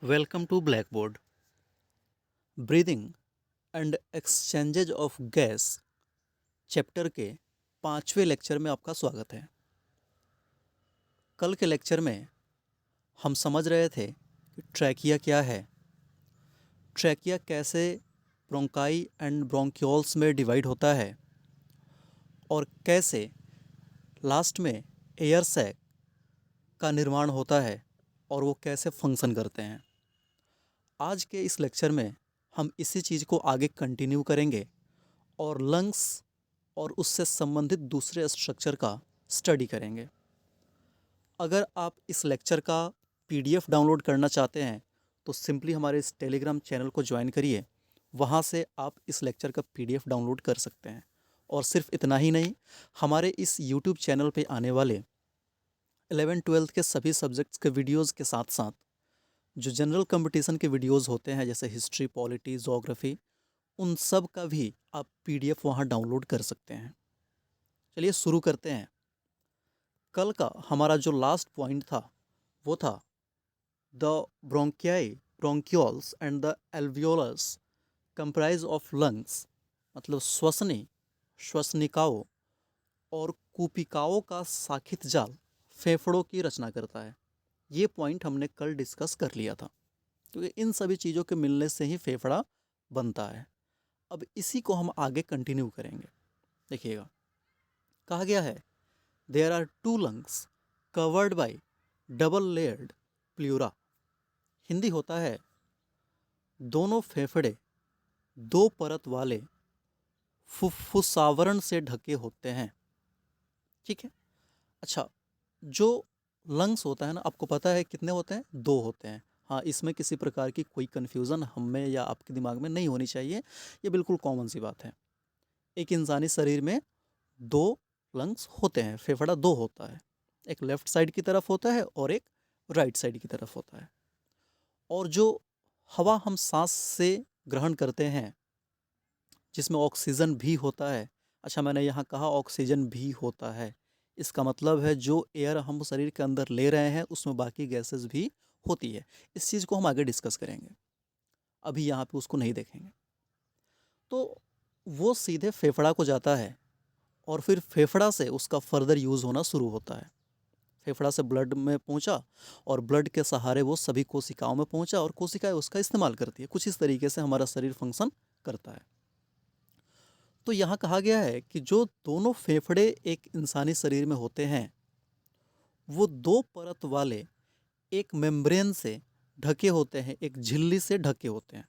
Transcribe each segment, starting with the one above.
Welcome to Blackboard. Breathing and exchanges of gas chapter के 5वें lecture में आपका स्वागत है। कल के लेक्चर में हम समझ रहे थे कि ट्रैकिया क्या है, ट्रैकिया कैसे ब्रोंकाई एंड ब्रोंक्यूल्स में डिवाइड होता है और कैसे लास्ट में एयर सैक का निर्माण होता है और वो कैसे फंक्शन करते हैं। आज के इस लेक्चर में हम इसी चीज़ को आगे कंटिन्यू करेंगे और लंग्स और उससे संबंधित दूसरे स्ट्रक्चर का स्टडी करेंगे। अगर आप इस लेक्चर का पीडीएफ डाउनलोड करना चाहते हैं तो सिंपली हमारे इस टेलीग्राम चैनल को ज्वाइन करिए। वहाँ से आप इस लेक्चर का पीडीएफ डाउनलोड कर सकते हैं। और सिर्फ इतना ही नहीं, हमारे इस यूट्यूब चैनल पे आने वाले 11-12 के सभी सब्जेक्ट्स के वीडियोज़ के साथ साथ जो जनरल कंपटीशन के वीडियोज़ होते हैं जैसे हिस्ट्री, पॉलिटी, जोग्राफ़ी, उन सब का भी आप पीडीएफ वहाँ डाउनलोड कर सकते हैं। चलिए शुरू करते हैं। कल का हमारा जो लास्ट पॉइंट था वो था the bronchi, bronchioles and the alveolus comprise of lungs, मतलब श्वसनी, श्वसनिकाओं और कूपिकाओं का साखित जाल फेफड़ों की रचना करता है। ये पॉइंट हमने कल डिस्कस कर लिया था, क्योंकि इन सभी चीज़ों के मिलने से ही फेफड़ा बनता है। अब इसी को हम आगे कंटिन्यू करेंगे। देखिएगा, कहा गया है there are two lungs covered by double layered pleura. Hindi होता है दोनों फेफड़े दो परत वाले फुफ्फुसावरण से ढके होते हैं। ठीक है। अच्छा, जो लंग्स होता है ना, आपको पता है कितने होते हैं? दो होते हैं। हाँ, इसमें किसी प्रकार की कोई कन्फ्यूज़न हमें या आपके दिमाग में नहीं होनी चाहिए। ये बिल्कुल कॉमन सी बात है। एक इंसानी शरीर में दो लंग्स होते हैं, फेफड़ा दो होता है। एक लेफ्ट साइड की तरफ होता है और एक राइट साइड की तरफ होता है। और जो हवा हम सांस से ग्रहण करते हैं जिसमें ऑक्सीजन भी होता है, अच्छा मैंने यहाँ कहा ऑक्सीजन भी होता है, इसका मतलब है जो एयर हम शरीर के अंदर ले रहे हैं उसमें बाकी गैसेस भी होती है। इस चीज़ को हम आगे डिस्कस करेंगे, अभी यहाँ पे उसको नहीं देखेंगे। तो वो सीधे फेफड़ा को जाता है और फिर फेफड़ा से उसका फर्दर यूज़ होना शुरू होता है। फेफड़ा से ब्लड में पहुंचा और ब्लड के सहारे वो सभी कोशिकाओं में पहुंचा और कोशिकाएं उसका इस्तेमाल करती है। कुछ इस तरीके से हमारा शरीर फंक्शन करता है। तो यहाँ कहा गया है कि जो दोनों फेफड़े एक इंसानी शरीर में होते हैं वो दो परत वाले एक मेम्ब्रेन से ढके होते हैं, एक झिल्ली से ढके होते हैं,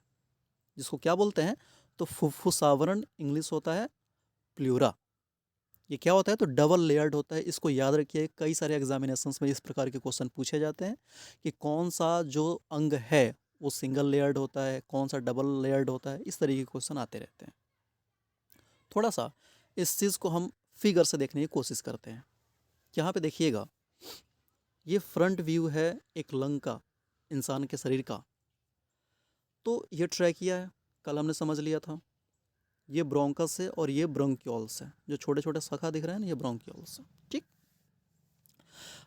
जिसको क्या बोलते हैं? तो फुफ्फुसावरण इंग्लिश होता है प्लूरा। ये क्या होता है? तो डबल लेयर्ड होता है। इसको याद रखिए, कई सारे एग्जामिनेशंस में इस प्रकार के क्वेश्चन पूछे जाते हैं कि कौन सा जो अंग है वो सिंगल लेयर्ड होता है, कौन सा डबल लेयर्ड होता है। इस तरीके के क्वेश्चन आते रहते हैं। थोड़ा सा इस चीज़ को हम फिगर से देखने की कोशिश करते हैं। यहाँ पे देखिएगा, ये फ्रंट व्यू है एक लंग का, इंसान के शरीर का। तो ये ट्रैकिया है, कल हमने समझ लिया था। ये ब्रोंकस है और ये ब्रोंक्यूल्स है। जो छोटे छोटे शाखा दिख रहे हैं ना, ये ब्रोंक्यूल्स है। ठीक।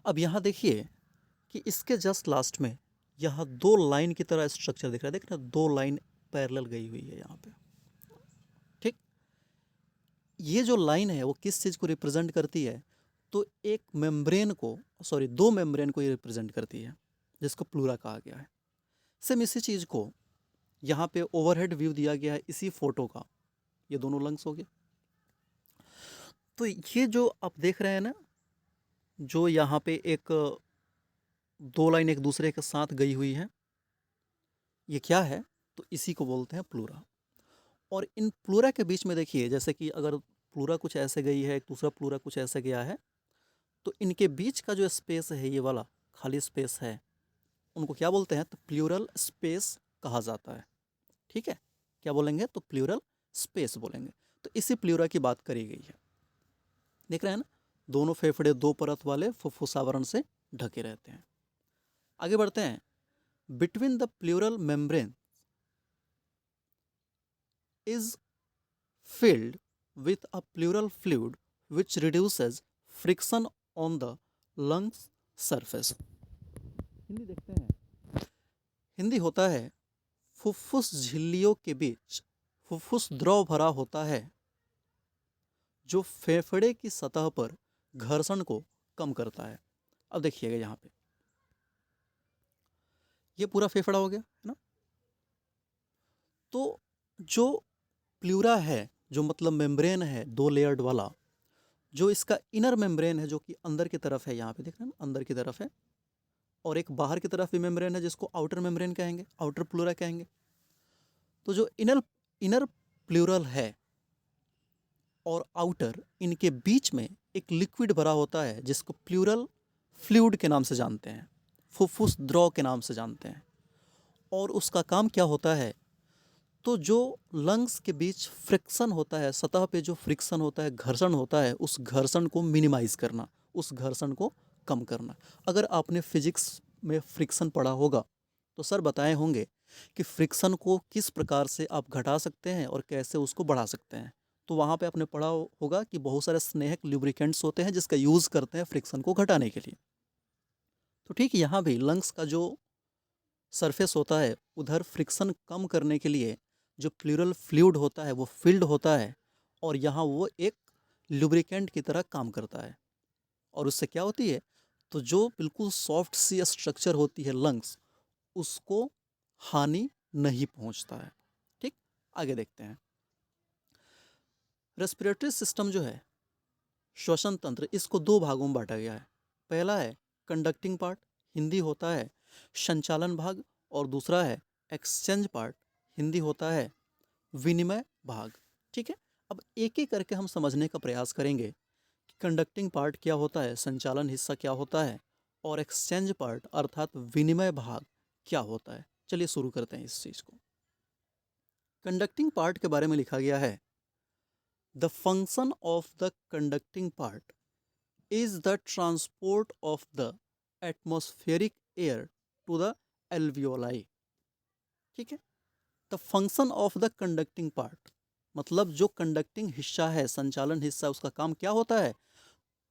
अब यहाँ देखिए कि इसके जस्ट लास्ट में यहाँ दो लाइन की तरह स्ट्रक्चर दिख रहा है। देख रहे हैं, दो लाइन पैरेलल गई हुई है यहाँ पे। ठीक। ये जो लाइन है वो किस चीज़ को रिप्रेजेंट करती है? तो एक मेम्ब्रेन को, सॉरी दो मेम्ब्रेन को ये रिप्रेजेंट करती है, जिसको प्लूरा कहा गया है। सेम इसी चीज़ को यहाँ पे ओवरहेड व्यू दिया गया है इसी फोटो का। ये दोनों लंग्स हो गए। तो ये जो आप देख रहे हैं ना, जो यहाँ पे एक दो लाइन एक दूसरे के साथ गई हुई है, ये क्या है? तो इसी को बोलते हैं प्लूरा। और इन प्लूरा के बीच में देखिए, जैसे कि अगर प्लूरा कुछ ऐसे गई है, एक दूसरा प्लूरा कुछ ऐसे गया है, तो इनके बीच का जो स्पेस है, ये वाला खाली स्पेस है, उनको क्या बोलते हैं? तो प्लूरल स्पेस कहा जाता है। ठीक है। क्या बोलेंगे? तो प्लूरल स्पेस बोलेंगे। तो इसी प्लूरा की बात करी गई है। देख रहे हैं ना, दोनों फेफड़े दो परत वाले फुफ्फुसावरण से ढके रहते हैं। आगे बढ़ते हैं। Between the pleural membrane is filled with a pleural fluid which reduces friction on the lungs surface। Hindi देखते हैं। हिंदी होता है फुफ्फुस झिल्लियों के बीच फुफ्फुस द्रव भरा होता है जो फेफड़े की सतह पर घर्षण को कम करता है। अब देखिएगा यहाँ पे, ये पूरा फेफड़ा हो गया है ना। तो जो प्लूरा है, जो मतलब मेम्ब्रेन है 2 लेयर्ड वाला, जो इसका इनर मेम्ब्रेन है जो कि अंदर की तरफ है, यहाँ पे देख रहे हैं अंदर की तरफ है, और एक बाहर की तरफ भी मेम्ब्रेन है जिसको आउटर मेम्ब्रेन कहेंगे, आउटर प्लूरा कहेंगे। तो जो इनर इनर प्लूरल है और आउटर, इनके बीच में एक लिक्विड भरा होता है जिसको प्लूरल फ्लूइड के नाम से जानते हैं, फुफ्फुस द्रव के नाम से जानते हैं। और उसका काम क्या होता है, तो जो लंग्स के बीच फ्रिक्शन होता है, सतह पे जो फ्रिक्शन होता है, घर्षण होता है, उस घर्षण को मिनिमाइज करना, उस घर्षण को कम करना। अगर आपने फिजिक्स में फ्रिक्शन पढ़ा होगा तो सर बताए होंगे कि फ्रिक्शन को किस प्रकार से आप घटा सकते हैं और कैसे उसको बढ़ा सकते हैं। तो वहाँ पे आपने पढ़ा होगा कि बहुत सारे स्नेहक लुब्रिकेंट्स होते हैं जिसका यूज़ करते हैं फ्रिक्शन को घटाने के लिए। तो ठीक यहाँ भी लंग्स का जो सरफेस होता है, उधर फ्रिक्शन कम करने के लिए जो प्लूरल फ्लूइड होता है वो फिल्ड होता है, और यहाँ वो एक लुब्रिकेंट की तरह काम करता है। और उससे क्या होती है, तो जो बिल्कुल सॉफ्ट सी स्ट्रक्चर होती है लंग्स, उसको हानि नहीं पहुंचता है। ठीक, आगे देखते हैं। रेस्पिरेटरी सिस्टम जो है, श्वसन तंत्र, इसको 2 भागों में बांटा गया है। पहला है कंडक्टिंग पार्ट, हिंदी होता है संचालन भाग, और दूसरा है एक्सचेंज पार्ट, हिंदी होता है विनिमय भाग। ठीक है, अब एक एक करके हम समझने का प्रयास करेंगे कि कंडक्टिंग पार्ट क्या होता है, संचालन हिस्सा क्या होता है, और एक्सचेंज पार्ट अर्थात विनिमय भाग क्या होता है। चलिए शुरू करते हैं इस चीज़ को। कंडक्टिंग पार्ट के बारे में लिखा गया है, the function of the conducting part is the transport of the atmospheric air to the alveoli। ठीक है, the function of the conducting part मतलब जो कंडक्टिंग हिस्सा है, संचालन हिस्सा, उसका काम क्या होता है,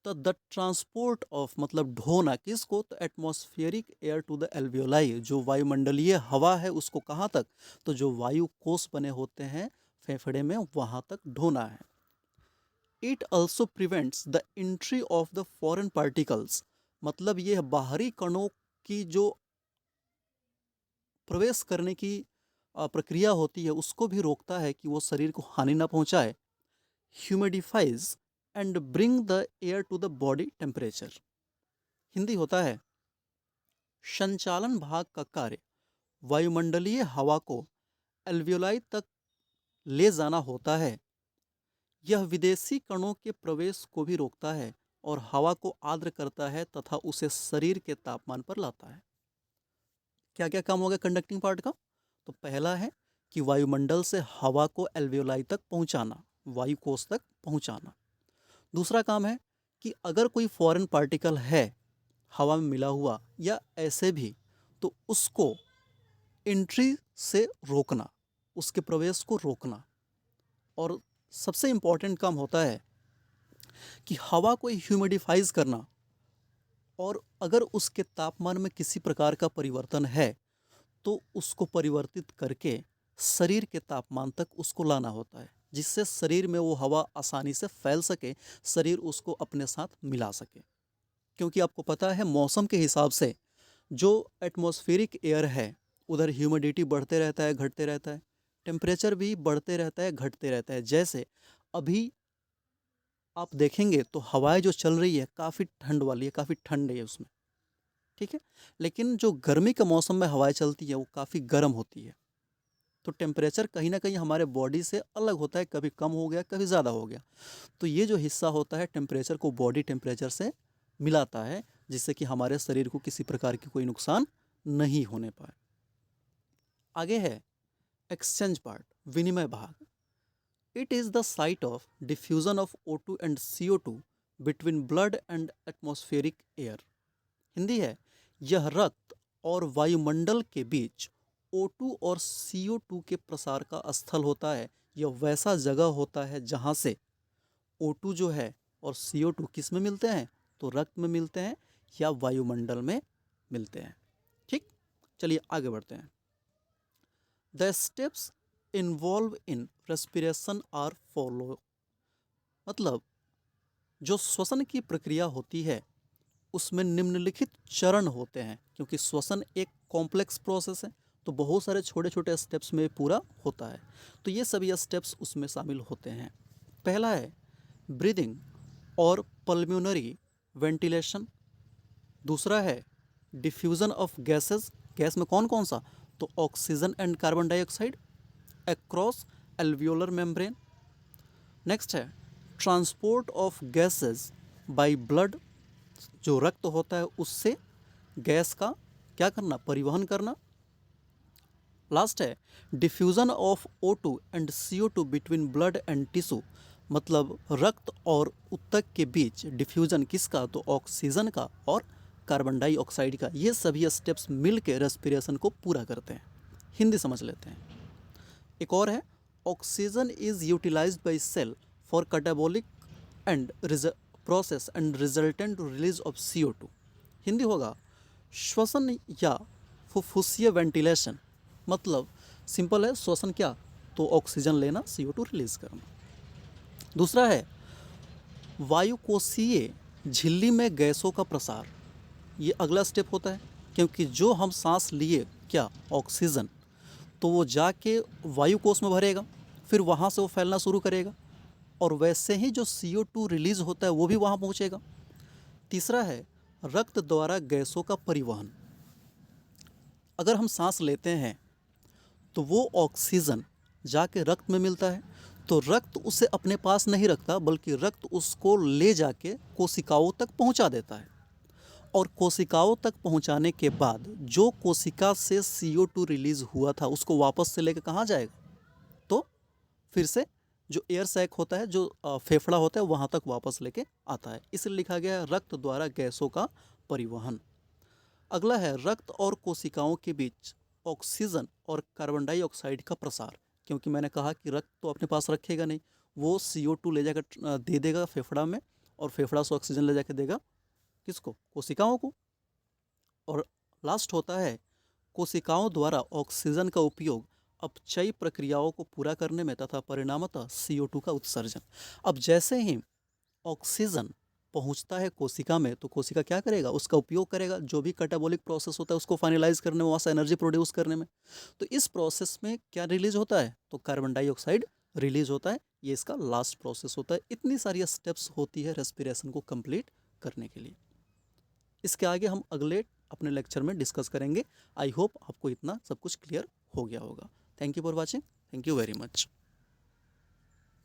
तो द ट्रांसपोर्ट ऑफ मतलब ढोना, किसको, तो atmospheric air to the alveoli, जो वायुमंडलीय हवा है उसको कहाँ तक, तो जो वायु कोष बने होते हैं फेफड़े में वहाँ तक ढोना है। It also prevents the entry of the foreign particles, मतलब ये बाहरी कणों की जो प्रवेश करने की प्रक्रिया होती है उसको भी रोकता है कि वो शरीर को हानि ना पहुंचाए। Humidifies and bring the air to the body temperature, Hindi होता है संचालन भाग का कार्य वायुमंडलीय हवा को एल्वियोलाई तक ले जाना होता है। यह विदेशी कणों के प्रवेश को भी रोकता है और हवा को आर्द्र करता है तथा उसे शरीर के तापमान पर लाता है। क्या क्या काम हो गया कंडक्टिंग पार्ट का, तो पहला है कि वायुमंडल से हवा को एल्वियोलाई तक पहुंचाना, वायु कोष तक पहुंचाना। दूसरा काम है कि अगर कोई फॉरेन पार्टिकल है हवा में मिला हुआ या ऐसे भी, तो उसको एंट्री से रोकना, उसके प्रवेश को रोकना। और सबसे इम्पॉर्टेंट काम होता है कि हवा को ह्यूमिडिफाइज करना, और अगर उसके तापमान में किसी प्रकार का परिवर्तन है तो उसको परिवर्तित करके शरीर के तापमान तक उसको लाना होता है, जिससे शरीर में वो हवा आसानी से फैल सके, शरीर उसको अपने साथ मिला सके। क्योंकि आपको पता है मौसम के हिसाब से जो एटमॉस्फेरिक एयर है उधर ह्यूमिडिटी बढ़ते रहता है, घटते रहता है, टेम्परेचर भी बढ़ते रहता है, घटते रहता है। जैसे अभी आप देखेंगे तो हवाएं जो चल रही है काफ़ी ठंड वाली है, काफ़ी ठंड है उसमें, ठीक है, लेकिन जो गर्मी के मौसम में हवाएं चलती है वो काफ़ी गर्म होती है। तो टेम्परेचर कहीं ना कहीं हमारे बॉडी से अलग होता है, कभी कम हो गया, कभी ज़्यादा हो गया। तो ये जो हिस्सा होता है टेम्परेचर को बॉडी टेम्परेचर से मिलाता है, जिससे कि हमारे शरीर को किसी प्रकार की कोई नुकसान नहीं होने पाए। आगे है एक्सचेंज पार्ट, विनिमय भाग। It is the site of diffusion of O2 and CO2 between blood and atmospheric air, Hindi है यह रक्त और वायुमंडल के बीच O2 और CO2 के प्रसार का स्थल होता है। यह वैसा जगह होता है जहाँ से O2 जो है और CO2 किस में मिलते हैं, तो रक्त में मिलते हैं या वायुमंडल में मिलते हैं। ठीक, चलिए आगे बढ़ते हैं। The steps involve in respiration are follow, मतलब जो श्वसन की प्रक्रिया होती है उसमें निम्नलिखित चरण होते हैं, क्योंकि श्वसन एक कॉम्प्लेक्स प्रोसेस है तो बहुत सारे छोटे छोटे स्टेप्स में पूरा होता है। तो ये सभी स्टेप्स उसमें शामिल होते हैं। पहला है ब्रीदिंग और पल्मोनरी वेंटिलेशन। दूसरा है डिफ्यूज़न ऑफ गैसेस, गैस में कौन कौन सा, तो oxygen and carbon dioxide across alveolar membrane. Next है transport of gases by blood, जो रक्त होता है उससे गैस का क्या करना, परिवहन करना। लास्ट है diffusion of O2 and CO2 between blood and tissue, मतलब रक्त और ऊतक के बीच डिफ्यूज़न किसका, तो ऑक्सीजन का और कार्बन डाइऑक्साइड का। ये सभी स्टेप्स मिल के रेस्पिरेशन को पूरा करते हैं। हिंदी समझ लेते हैं। एक और है oxygen is utilised by cell for catabolic and process and resultant release of CO2। Hindi होगा श्वसन या फुफ्फुसीय वेंटिलेशन, मतलब सिंपल है, श्वसन क्या, तो ऑक्सीजन लेना, CO2 रिलीज करना। दूसरा है वायुकोशीय झिल्ली में गैसों का प्रसार। ये अगला स्टेप होता है, क्योंकि जो हम सांस लिए क्या, ऑक्सीजन, तो वो जाके वायुकोश में भरेगा, फिर वहाँ से वो फैलना शुरू करेगा और वैसे ही जो CO2 रिलीज होता है वो भी वहाँ पहुँचेगा। तीसरा है रक्त द्वारा गैसों का परिवहन। अगर हम सांस लेते हैं तो वो ऑक्सीजन जाके रक्त में मिलता है, तो रक्त उसे अपने पास नहीं रखता बल्कि रक्त उसको ले जाके कोशिकाओं तक पहुंचा देता है, और कोशिकाओं तक पहुंचाने के बाद जो कोशिका से CO2 रिलीज हुआ था उसको वापस से लेके कहाँ जाएगा, तो फिर से जो एयर सैक होता है, जो फेफड़ा होता है, वहाँ तक वापस लेके आता है। इसलिए लिखा गया है रक्त द्वारा गैसों का परिवहन। अगला है रक्त और कोशिकाओं के बीच ऑक्सीजन और कार्बन डाइऑक्साइड का प्रसार, क्योंकि मैंने कहा कि रक्त तो अपने पास रखेगा नहीं, वो CO2 ले जाकर दे देगा फेफड़ा में, और फेफड़ा से ऑक्सीजन ले जाकर देगा किसको, कोशिकाओं को। और लास्ट होता है कोशिकाओं द्वारा ऑक्सीजन का उपयोग अपचयी प्रक्रियाओं को पूरा करने में तथा परिणामतः CO2 का उत्सर्जन। अब जैसे ही ऑक्सीजन पहुंचता है कोशिका में तो कोशिका क्या करेगा, उसका उपयोग करेगा, जो भी कैटाबॉलिक प्रोसेस होता है उसको फाइनलाइज करने में, वहाँ से एनर्जी प्रोड्यूस करने में। तो इस प्रोसेस में क्या रिलीज होता है, तो कार्बन डाइऑक्साइड रिलीज होता है। ये इसका लास्ट प्रोसेस होता है। इतनी सारी स्टेप्स होती है रेस्पिरेशन को कंप्लीट करने के लिए। इसके आगे हम अगले अपने लेक्चर में डिस्कस करेंगे। आई होप आपको इतना सब कुछ क्लियर हो गया होगा। Thank you for watching. Thank you very much.